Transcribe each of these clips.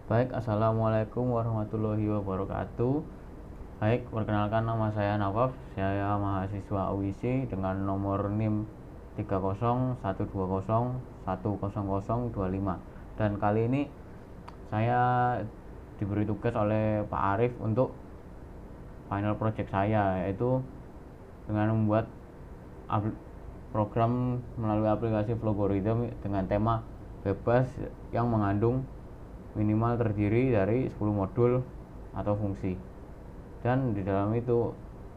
Baik, assalamualaikum warahmatullahi wabarakatuh. Baik, perkenalkan nama saya Nawaf. Saya mahasiswa UISI dengan nomor NIM 3012010025. Dan kali ini saya diberi tugas oleh Pak Arif untuk final project saya, yaitu dengan membuat program melalui aplikasi Flogorithm dengan tema bebas yang mengandung minimal terdiri dari 10 modul atau fungsi, dan di dalam itu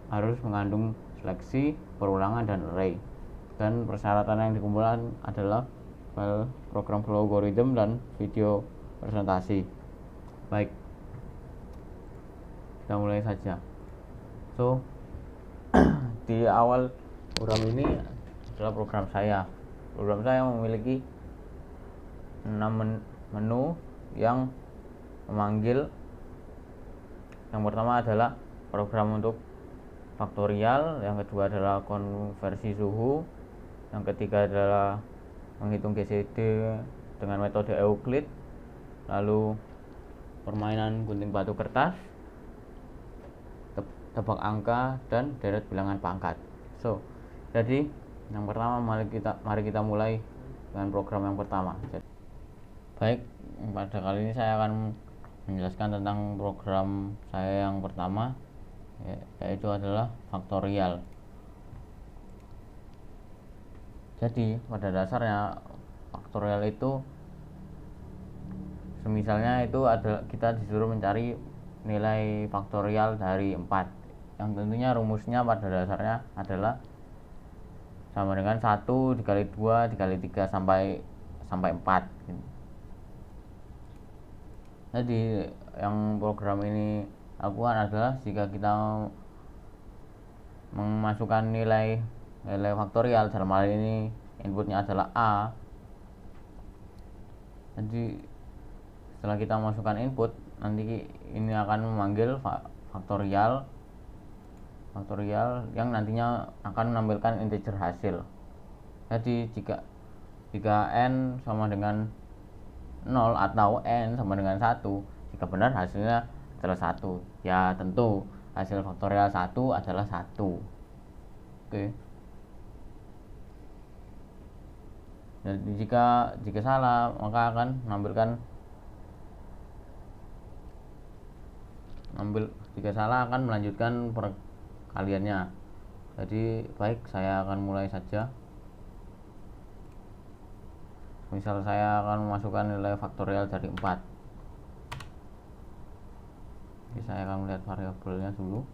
harus mengandung seleksi, perulangan, dan array. Dan persyaratan yang dikumpulkan adalah file program Flogorithm dan video presentasi. Baik, kita mulai saja. Di awal program ini adalah program saya memiliki 6 menu yang memanggil. Yang pertama adalah program untuk faktorial, yang kedua adalah konversi suhu, yang ketiga adalah menghitung GCD dengan metode Euclid, lalu permainan gunting batu kertas, tebak angka, dan deret bilangan pangkat. Jadi yang pertama mari kita mulai dengan program yang pertama. Baik, pada kali ini saya akan menjelaskan tentang program saya yang pertama, yaitu adalah faktorial. Jadi pada dasarnya faktorial itu semisalnya itu ada kita disuruh mencari nilai faktorial dari 4, yang tentunya rumusnya pada dasarnya adalah sama dengan 1 dikali 2 dikali 3 sampai 4 gitu. Jadi yang program ini lakukan adalah jika kita memasukkan nilai faktorial, dalam hal ini inputnya adalah A. Jadi setelah kita masukkan input, nanti ini akan memanggil faktorial yang nantinya akan menampilkan integer hasil. Jadi jika n sama dengan 0 atau n sama dengan 1, jika benar hasilnya adalah 1. Ya tentu hasil faktorial 1 adalah 1. Oke. Jadi jika salah, maka akan melanjutkan perkaliannya. Jadi baik, saya akan mulai saja. Misal saya akan memasukkan nilai faktorial dari 4. Jadi saya akan melihat variabelnya dulu.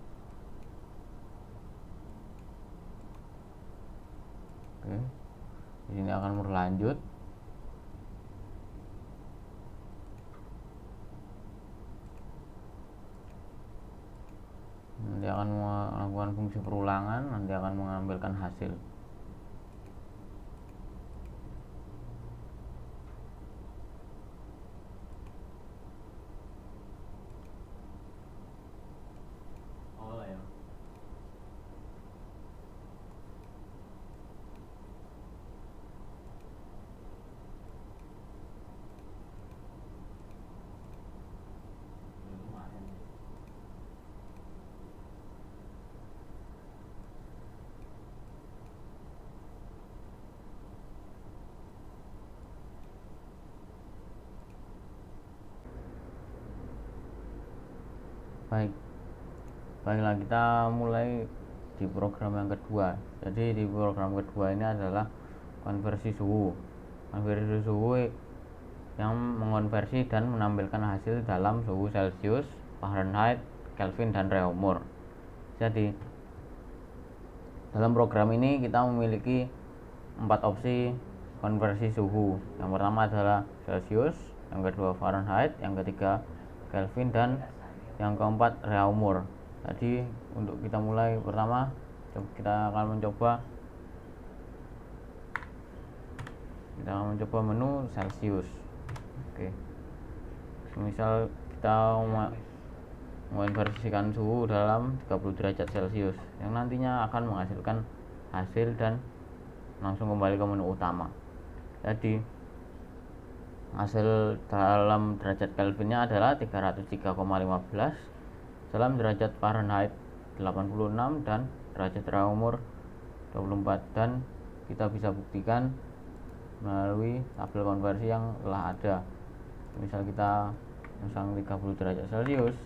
Oke. Di sini akan berlanjut. Nanti akan melakukan fungsi perulangan, nanti akan mengambilkan hasil. Baiklah, kita mulai di program yang kedua. Jadi di program kedua ini adalah konversi suhu yang mengonversi dan menampilkan hasil dalam suhu Celcius, Fahrenheit, Kelvin, dan Reaumur. Jadi dalam program ini kita memiliki 4 opsi konversi suhu. Yang pertama adalah Celcius, yang kedua Fahrenheit, yang ketiga Kelvin, dan yang keempat Reaumur. Jadi untuk kita mulai, pertama kita akan mencoba menu Celcius. Oke. Misal kita mengonversikan suhu dalam 30 derajat Celcius yang nantinya akan menghasilkan hasil dan langsung kembali ke menu utama. Jadi hasil dalam derajat Kelvinnya adalah 303,15, dalam derajat Fahrenheit 86, dan derajat Reaumur 24. Dan kita bisa buktikan melalui tabel konversi yang telah ada. Misal kita pasang 30 derajat Celcius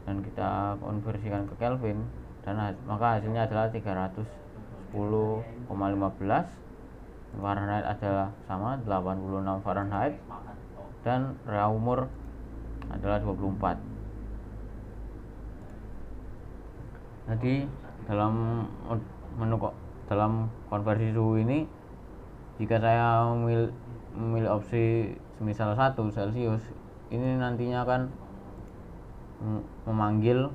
dan kita konversikan ke Kelvin, dan maka hasilnya adalah 310,15. Fahrenheit adalah sama 86 Fahrenheit, dan Reaumur adalah 24. Jadi dalam konversi suhu ini, jika saya memilih opsi semisal 1 Celcius, ini nantinya akan memanggil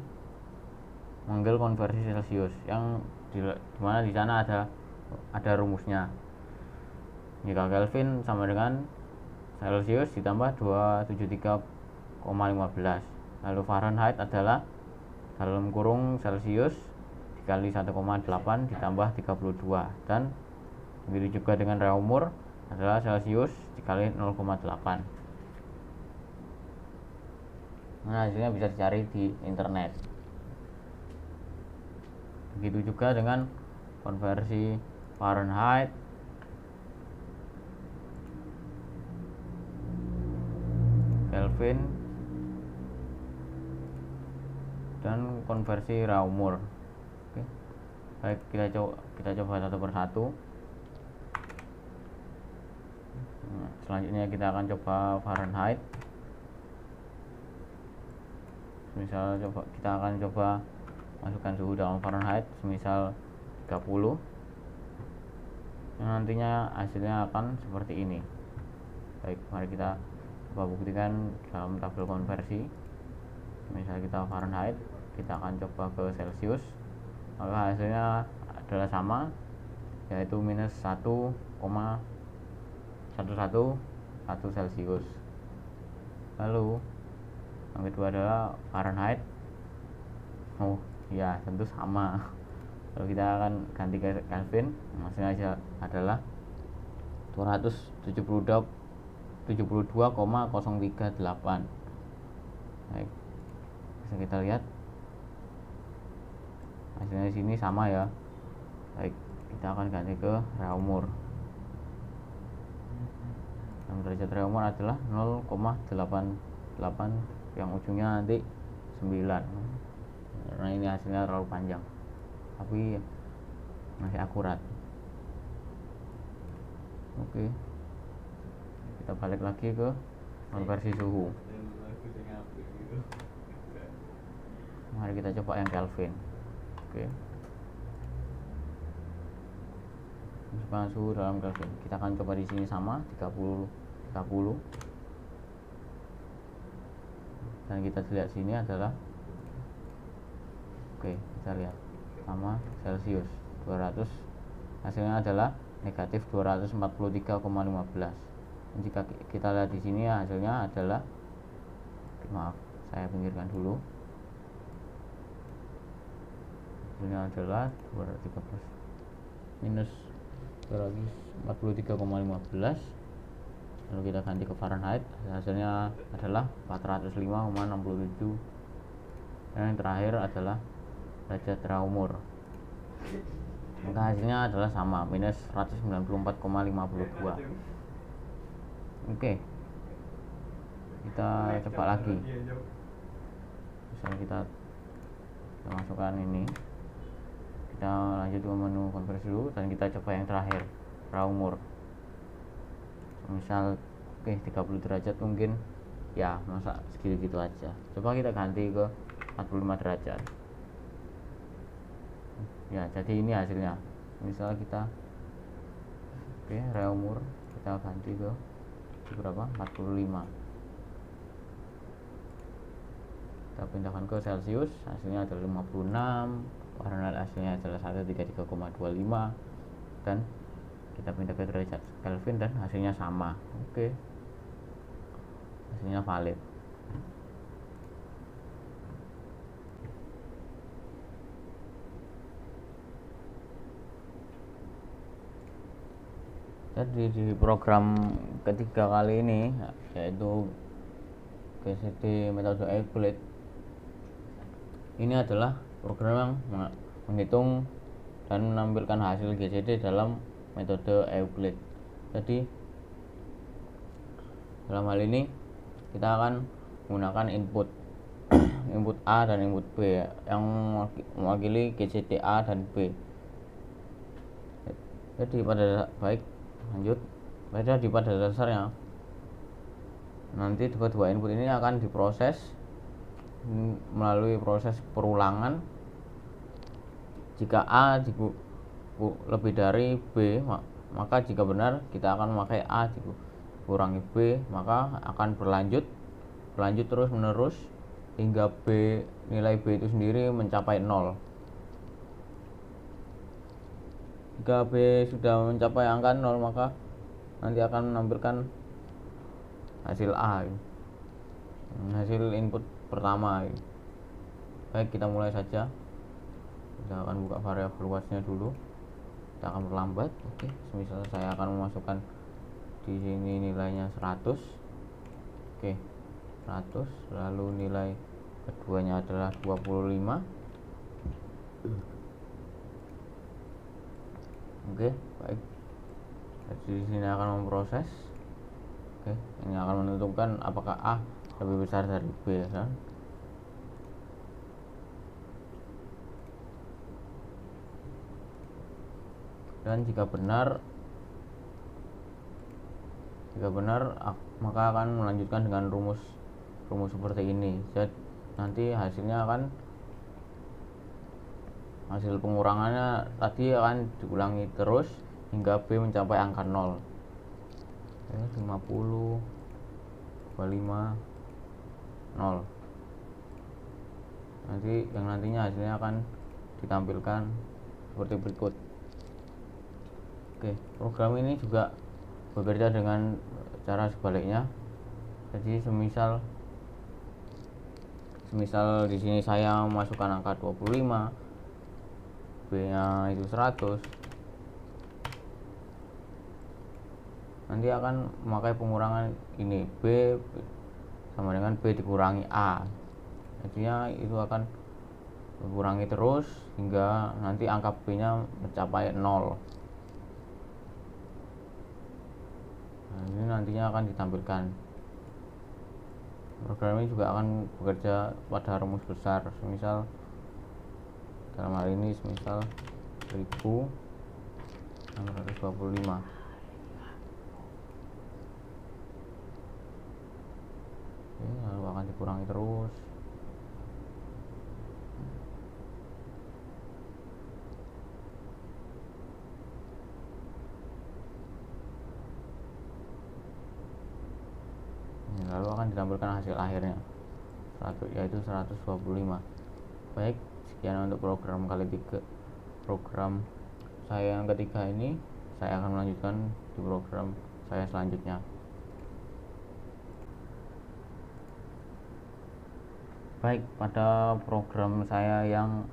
konversi Celcius yang dimana di sana ada rumusnya. Jika Kelvin sama dengan Celcius ditambah 273,15, lalu Fahrenheit adalah dalam kurung Celcius dikali 1,8 ditambah 32, dan begitu juga dengan Reaumur adalah Celcius dikali 0,8. Nah, hasilnya bisa dicari di internet. Begitu juga dengan konversi Fahrenheit, Kelvin, dan konversi Reaumur. Oke. Baik, kita coba satu persatu. Selanjutnya kita akan coba Fahrenheit. Misal kita akan coba masukkan suhu dalam Fahrenheit semisal 30. Nantinya hasilnya akan seperti ini. Baik, mari kita coba buktikan dalam tabel konversi. Misal kita Fahrenheit, kita akan coba ke Celcius, maka hasilnya adalah sama, yaitu minus 1,111 Celcius. Lalu yang kedua adalah Fahrenheit. Oh ya, tentu sama. Lalu kita akan ganti ke Kelvin, hasilnya adalah 272,038. Baik, bisa kita lihat hasilnya di sini sama ya. Baik, kita akan ganti ke Reaumur. Yang derajat Reaumur adalah 0,88, yang ujungnya nanti 9. Karena ini hasilnya terlalu panjang, tapi masih akurat. Oke, kita balik lagi ke konversi suhu. Mari kita coba yang Kelvin. Oke, masukkan suhu dalam Kelvin. Kita akan coba di sini sama 30. Dan kita lihat sini adalah, oke, kita lihat sama Celcius 200, hasilnya adalah negatif 243,15. Jika kita lihat di sini hasilnya adalah, maaf, saya pinggirkan dulu, hasilnya adalah 213 minus 243,15. Lalu kita ganti ke Fahrenheit, hasilnya adalah 405,67. Dan yang terakhir adalah derajat Reaumur, maka hasilnya adalah sama, minus 194,52. Oke, kita coba lagi. Misalnya kita masukkan ini, kita lanjut ke menu konversi dulu, dan kita coba yang terakhir, Reaumur. Misal 30 derajat mungkin ya, masa segitu-gitu aja. Coba kita ganti ke 45 derajat. Ya, jadi ini hasilnya. Misal kita Reaumur, kita ganti ke berapa? 45. Kita pindahkan ke Celcius, hasilnya adalah 56. Fahrenheit hasilnya adalah 133,25. Dan kita pindah ke derajat Kelvin dan hasilnya sama. Oke, hasilnya valid. Jadi di program ketiga kali ini, yaitu GCD metode Euclid, ini adalah program yang menghitung dan menampilkan hasil GCD dalam metode Euclid. Jadi dalam hal ini kita akan menggunakan input A dan input B yang mewakili GCD A dan B. Jadi pada dasarnya nanti kedua input ini akan diproses melalui proses perulangan. Jika A lebih dari B, maka jika benar kita akan memakai A dikurangi B, maka akan berlanjut terus menerus hingga nilai B itu sendiri mencapai 0. Jika B sudah mencapai angka 0, maka nanti akan menampilkan hasil A, hasil input pertama. Baik, kita mulai saja. Kita akan buka variabel luasnya dulu. Kita akan perlambat. Oke, misal saya akan memasukkan di sini nilainya 100. Oke, 100. Lalu nilai keduanya adalah 25. Oke, baik. Jadi di sini akan memproses. Oke, ini akan menentukan apakah A lebih besar dari B, kan? Dan jika benar maka akan melanjutkan dengan rumus seperti ini. Jadi nanti hasil pengurangannya tadi akan diulangi terus hingga B mencapai angka 0. 50, 25, 0. Nantinya hasilnya akan ditampilkan seperti berikut. Oke, program ini juga bekerja dengan cara sebaliknya. Jadi semisal di sini saya memasukkan angka 25, B-nya itu 100, nanti akan memakai pengurangan ini, B sama dengan B dikurangi A. Jadinya itu akan dikurangi terus hingga nanti angka B-nya mencapai 0. Nah, ini nantinya akan ditampilkan. Program ini juga akan bekerja pada rumus besar. Misal dalam hal ini 1625. Oke, lalu akan dikurangi terus. Lalu akan ditampilkan hasil akhirnya, yaitu 125. Baik, sekian untuk program saya yang ketiga ini. Saya akan melanjutkan di program saya selanjutnya. Baik, pada program saya yang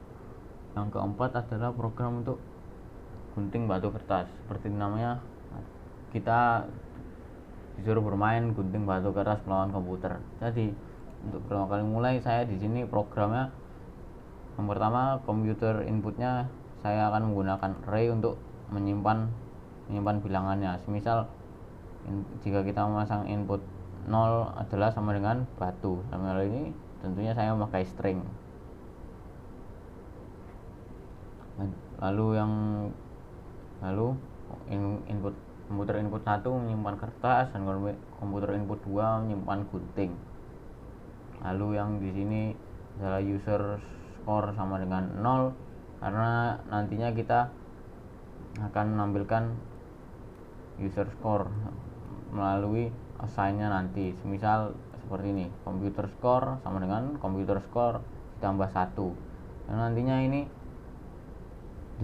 keempat adalah program untuk gunting batu kertas. Seperti namanya, kita disuruh bermain gunting batu kertas melawan komputer. Jadi untuk pertama kali mulai saya di sini programnya, yang pertama komputer inputnya saya akan menggunakan array untuk menyimpan bilangannya. Semisal jika kita memasang input 0 adalah sama dengan batu, dalam hal ini tentunya saya memakai string. Lalu input komputer input 1 menyimpan kertas dan komputer input 2 menyimpan gunting. Lalu yang di sini adalah user score sama dengan 0 karena nantinya kita akan menampilkan user score melalui assign-nya nanti. Semisal seperti ini, computer score sama dengan computer score ditambah 1. Dan nantinya ini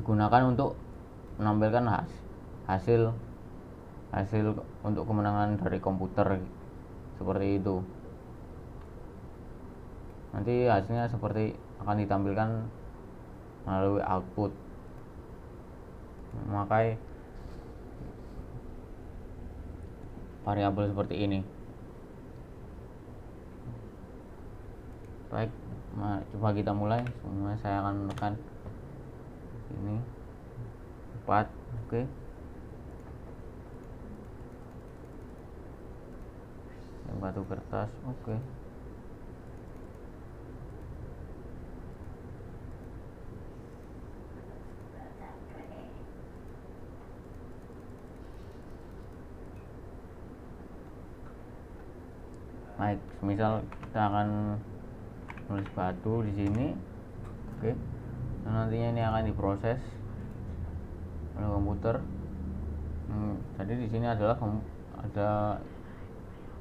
digunakan untuk menampilkan hasil untuk kemenangan dari komputer, seperti itu. Nanti hasilnya seperti akan ditampilkan melalui output. variabel seperti ini. Baik, coba kita mulai. Semua saya akan menekan ini 4. Oke. Batu kertas. Oke. Baik, misal kita akan nulis batu di sini. Oke. Dan nantinya ini akan diproses oleh komputer. Jadi di sini adalah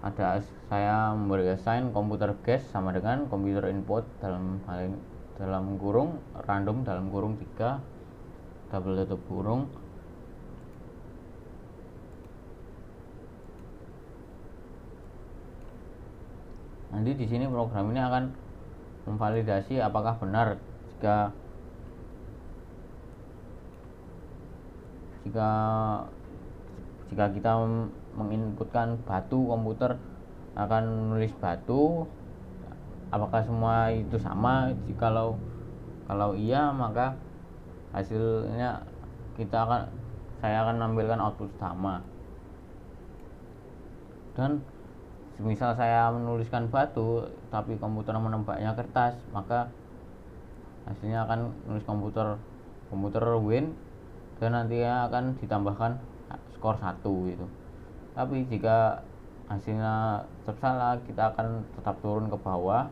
ada saya memberi assign komputer guest sama dengan komputer input dalam kurung random dalam kurung 3 double tutup kurung. Nanti di sini program ini akan memvalidasi apakah benar jika kita menginputkan batu, komputer akan menulis batu, apakah semua itu sama. Kalau iya, maka hasilnya saya akan menampilkan output sama. Dan misal saya menuliskan batu tapi komputer menebaknya kertas, maka hasilnya akan menulis komputer win, dan nantinya akan ditambahkan skor 1 gitu. Tapi jika hasilnya tetap salah, kita akan tetap turun ke bawah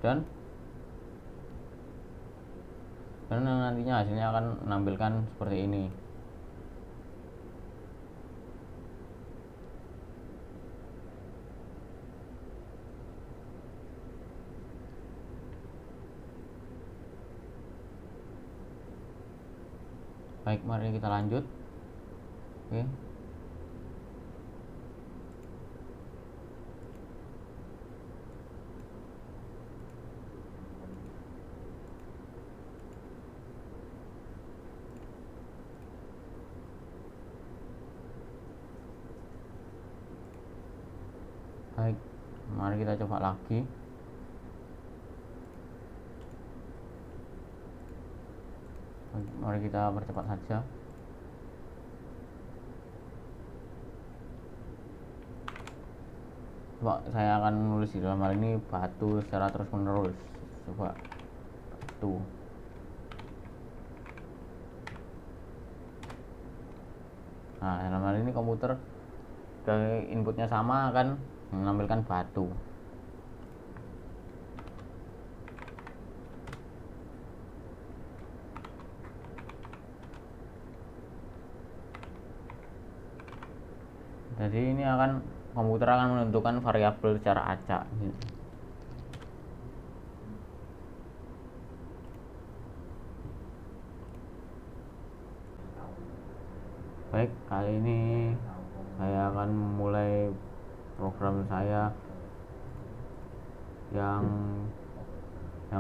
dan nantinya hasilnya akan menampilkan seperti ini. Baik, mari kita lanjut. Oke. Baik, mari kita coba lagi. Mari kita percepat saja. Coba saya akan menulis di dalam hal ini batu secara terus menerus. Coba batu. Nah, dalam hal ini komputer inputnya sama akan menampilkan batu. Jadi ini komputer akan menentukan variabel secara acak. Baik, kali ini saya akan memulai program saya yang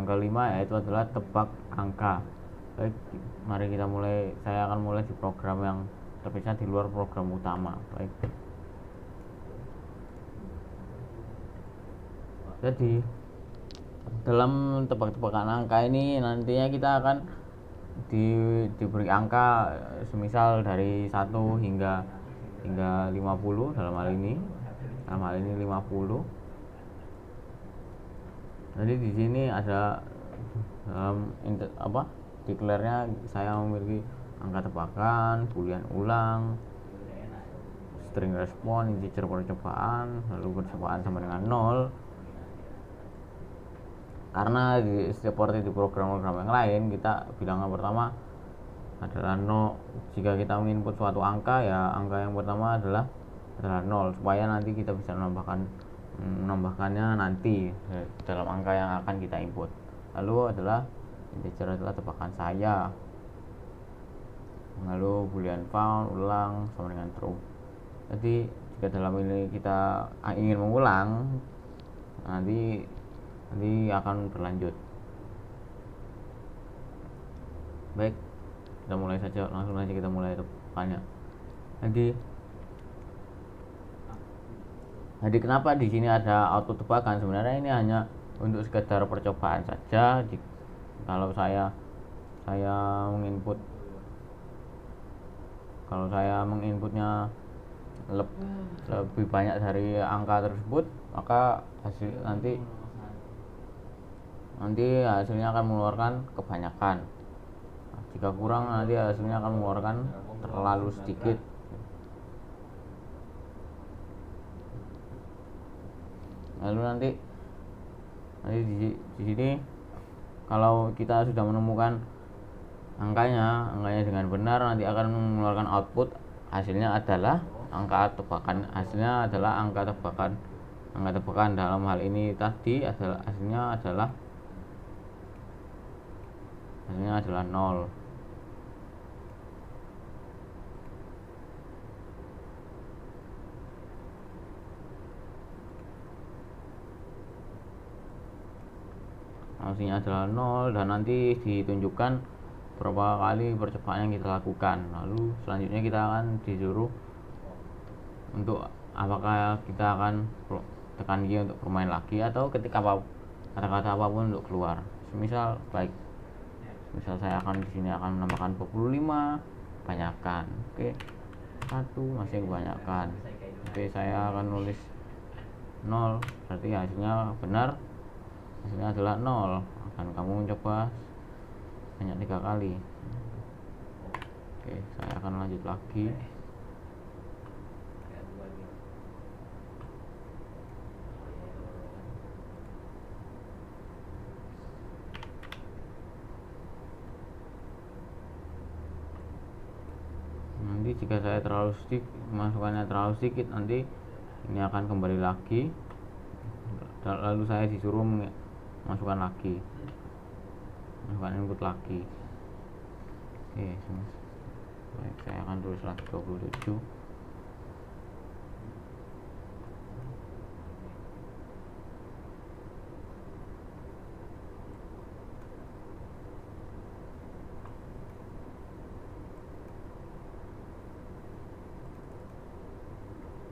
kelima, yaitu adalah tebak angka. Baik, mari kita mulai. Saya akan mulai di program yang terpisah di luar program utama. Baik. Jadi dalam tebak-tebakan angka ini nantinya kita akan diberi angka semisal dari 1 hingga 50 dalam hal ini 50. Jadi di sini ada declare-nya saya memiliki angka tebakan, boolean ulang, string respon, integer percobaan, lalu percobaan sama dengan 0. Karena seperti di program-program yang lain, kita bilangan pertama adalah 0. Jika kita menginput suatu angka, ya angka yang pertama adalah 0, supaya nanti kita bisa menambahkannya nanti dalam angka yang akan kita input. Lalu integer adalah tebakan saya, lalu boolean found ulang sama dengan true. Jadi jika dalam ini kita ingin mengulang, nanti akan berlanjut. Baik, kita mulai saja, langsung aja kita mulai. tebakannya. Jadi kenapa di sini ada auto tebakan? Sebenarnya ini hanya untuk sekedar percobaan saja. Kalau saya menginput menginputnya lebih banyak dari angka tersebut, maka nanti hasilnya akan mengeluarkan kebanyakan. Jika kurang, nanti hasilnya akan mengeluarkan terlalu sedikit. Lalu nanti di sini kalau kita sudah menemukan angkanya dengan benar, nanti akan mengeluarkan output. Hasilnya adalah angka tebakan. Angka tebakan dalam hal ini tadi hasilnya adalah 0. Hasilnya adalah 0 dan nanti ditunjukkan berapa kali percobaan yang kita lakukan. Lalu selanjutnya kita akan disuruh untuk apakah kita akan tekan G untuk bermain lagi, atau ketika kata-kata apapun untuk keluar. Misal saya di sini akan menambahkan 25 banyakkan. Oke. 1 masih kebanyakan. Oke, saya akan nulis 0, berarti hasilnya benar. Hasilnya adalah 0. Akan kamu mencoba banyak 3 kali. Oke, saya akan lanjut lagi. Nanti jika saya masukkannya terlalu sedikit, nanti ini akan kembali lagi. Lalu saya disuruh masukkan input lagi. Oke, baik, saya akan tulis lagi 27.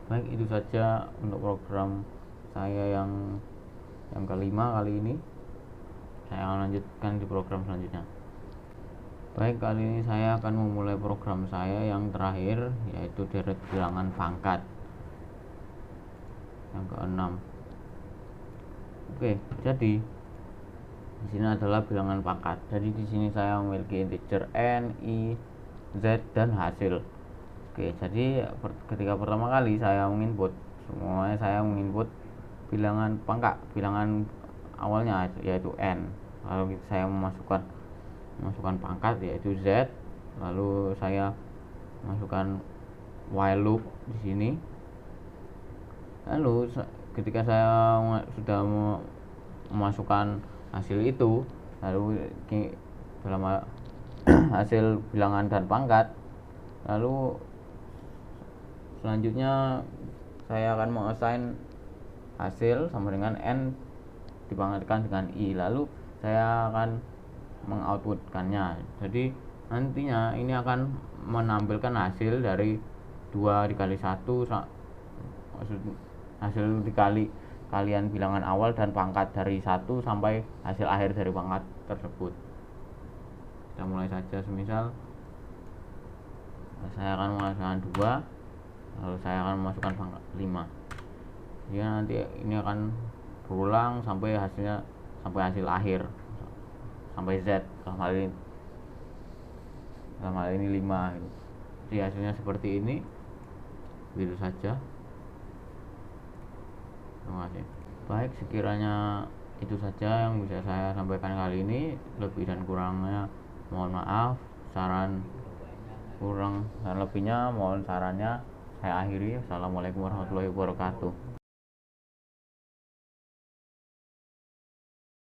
Baik, itu saja untuk program saya yang kelima kali ini. Saya akan lanjutkan di program selanjutnya. Baik, kali ini saya akan memulai program saya yang terakhir, yaitu deret bilangan pangkat yang ke-6. Oke, jadi di sini adalah bilangan pangkat. Jadi di sini saya memiliki integer n, i, z, dan hasil. Oke, jadi ketika pertama kali saya menginput, saya menginput bilangan pangkat, bilangan awalnya yaitu n. Lalu saya memasukkan pangkat yaitu z. Lalu saya masukkan while loop di sini. Lalu ketika saya sudah memasukkan hasil itu, lalu dalam hasil bilangan dan pangkat, lalu selanjutnya saya akan mengassign hasil sama dengan n dipangkatkan dengan i, lalu saya akan mengoutputkannya. Jadi nantinya ini akan menampilkan hasil dari 2 dikali 1, hasil dikali kalian bilangan awal dan pangkat dari 1 sampai hasil akhir dari pangkat tersebut. Kita mulai saja. Semisal saya akan memasukkan 2, lalu saya akan memasukkan pangkat 5. Jadi nanti ini akan berulang sampai hasil akhir, sampai z. Dalam hal ini 5 gitu. Jadi hasilnya seperti ini. Begitu saja. Terima kasih. Baik, sekiranya itu saja yang bisa saya sampaikan kali ini. Lebih dan kurangnya mohon maaf. Kurang dan lebihnya mohon sarannya saya akhiri. Assalamualaikum warahmatullahi wabarakatuh.